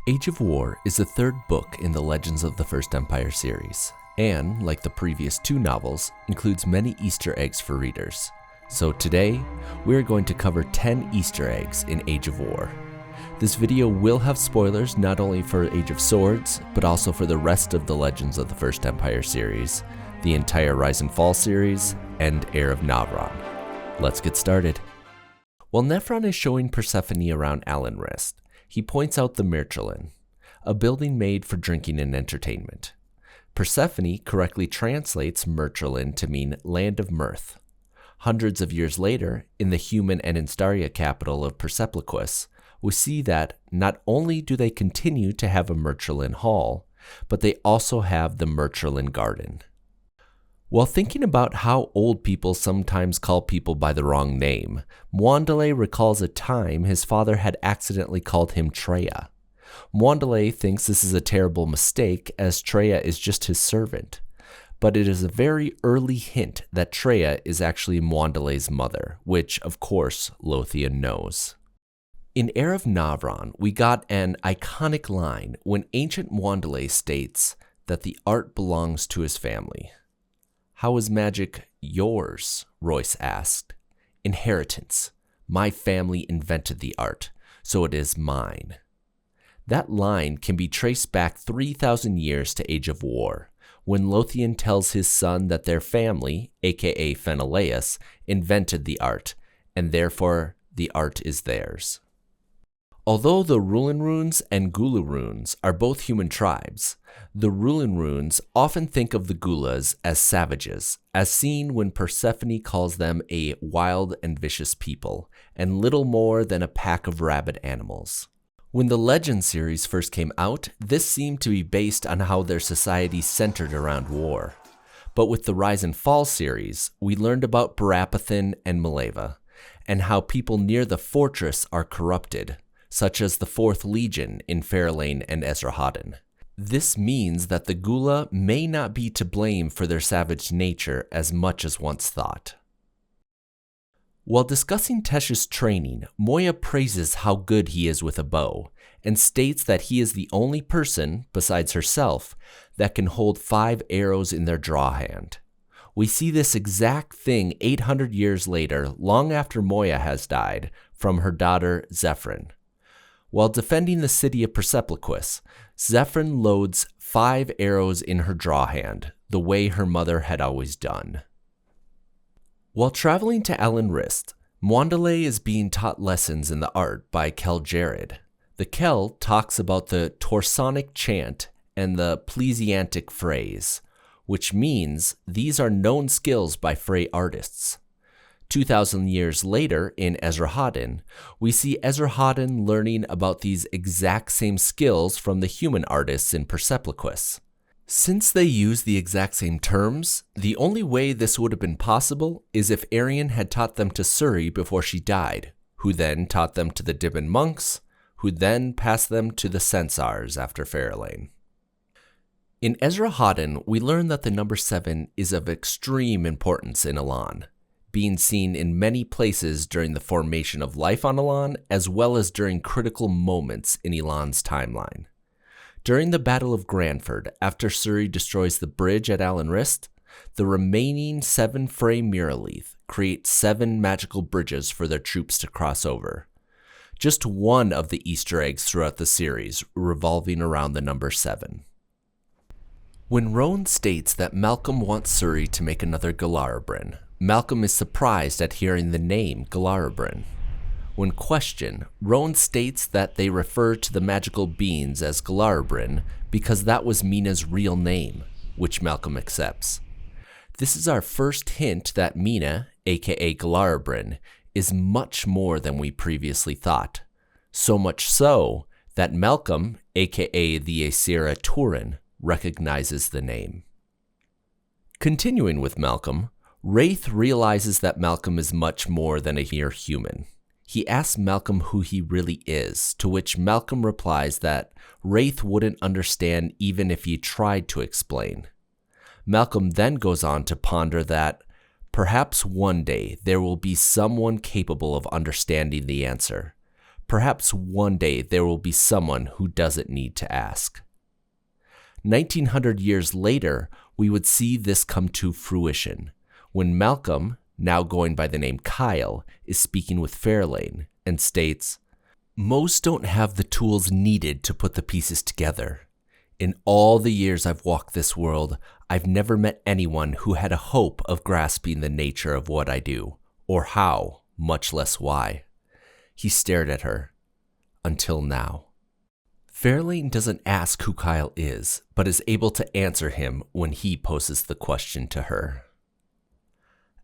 Age of War is the third book in the Legends of the First Empire series, and, like the previous two novels, includes many Easter eggs for readers. So today, we're going to cover 10 Easter eggs in Age of War. This video will have spoilers not only for Age of Swords, but also for the rest of the Legends of the First Empire series, the entire Rise and Fall series, and Heir of Novron. Let's get started. While Novron is showing Persephone around Alanrist, he points out the Mirchalin, a building made for drinking and entertainment. Persephone correctly translates Mirchalin to mean land of mirth. Hundreds of years later, in the human and Instaria capital of Persepolis, we see that not only do they continue to have a Mirchalin hall, but they also have the Mirchalin garden. While thinking about how old people sometimes call people by the wrong name, Mwandale recalls a time his father had accidentally called him Treya. Mwandale thinks this is a terrible mistake as Treya is just his servant, but it is a very early hint that Treya is actually Mwandale's mother, which, of course, Lothian knows. In Heir of Novron, we got an iconic line when ancient Mwandale states that the art belongs to his family. "How is magic yours?" Royce asked. "Inheritance. My family invented the art, so it is mine." That line can be traced back 3,000 years to Age of War, when Lothian tells his son that their family, aka Pheneleus, invented the art, and therefore the art is theirs. Although the Rulin runes and Gula runes are both human tribes, the Rulin runes often think of the Gulas as savages, as seen when Persephone calls them a wild and vicious people, and little more than a pack of rabid animals. When the Legend series first came out, this seemed to be based on how their society centered around war. But with the Rise and Fall series, we learned about Barapathin and Maleva, and how people near the fortress are corrupted, such as the 4th Legion in Fairlane and Esarhaddon. This means that the Gula may not be to blame for their savage nature as much as once thought. While discussing Tesh's training, Moya praises how good he is with a bow, and states that he is the only person, besides herself, that can hold 5 arrows in their draw hand. We see this exact thing 800 years later, long after Moya has died, from her daughter Zephyrin. While defending the city of Persepolis, Zephyrin loads 5 arrows in her draw hand, the way her mother had always done. While traveling to Alanrist, Mwandale is being taught lessons in the art by Kel Jared. The Kel talks about the Torsonic chant and the Plesiantic phrase, which means these are known skills by Frey artists. 2,000 years later, in Esarhaddon, we see Esarhaddon learning about these exact same skills from the human artists in Persepolis. Since they use the exact same terms, the only way this would have been possible is if Arian had taught them to Suri before she died, who then taught them to the Dibban monks, who then passed them to the Censars after Fairlane. In Esarhaddon, we learn that the number 7 is of extreme importance in Elan, being seen in many places during the formation of life on Elan, as well as during critical moments in Elan's timeline. During the Battle of Granford, after Suri destroys the bridge at Alanrist, the remaining 7 Frey Muraleith create 7 magical bridges for their troops to cross over. Just one of the Easter eggs throughout the series revolving around the number 7. When Roan states that Malcolm wants Suri to make another Galarabrin, Malcolm is surprised at hearing the name Galarabrin. When questioned, Roan states that they refer to the magical beings as Galarabrin because that was Mina's real name, which Malcolm accepts. This is our first hint that Mina, aka Galarabrin, is much more than we previously thought. So much so that Malcolm, aka the Aesira Turin, recognizes the name. Continuing with Malcolm, Wraith realizes that Malcolm is much more than a mere human. He asks Malcolm who he really is, to which Malcolm replies that Wraith wouldn't understand even if he tried to explain. Malcolm then goes on to ponder that perhaps one day there will be someone capable of understanding the answer. perhaps one day there will be someone who doesn't need to ask. 1900 years later, we would see this come to fruition when Malcolm, now going by the name Kyle, is speaking with Fairlane and states, "Most don't have the tools needed to put the pieces together. In all the years I've walked this world, I've never met anyone who had a hope of grasping the nature of what I do, or how, much less why." He stared at her. Until now. Fairlane doesn't ask who Kyle is, but is able to answer him when he poses the question to her.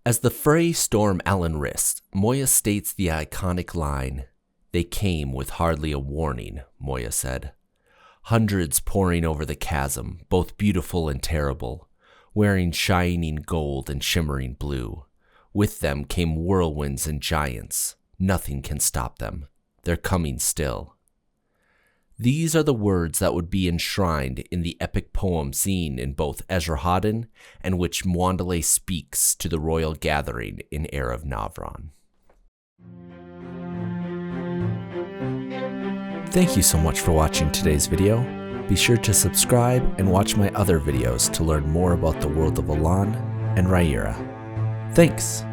As the fray storm Alan wrists, Moya states the iconic line, "They came with hardly a warning," Moya said. Hundreds pouring over the chasm, both beautiful and terrible, wearing shining gold and shimmering blue. With them came whirlwinds and giants. Nothing can stop them. They're coming still. These are the words that would be enshrined in the epic poem seen in both Esarhaddon and which Mwandale speaks to the royal gathering in Heir of Novron. Thank you so much for watching today's video. Be sure to subscribe and watch my other videos to learn more about the world of Alan and Riyria. Thanks!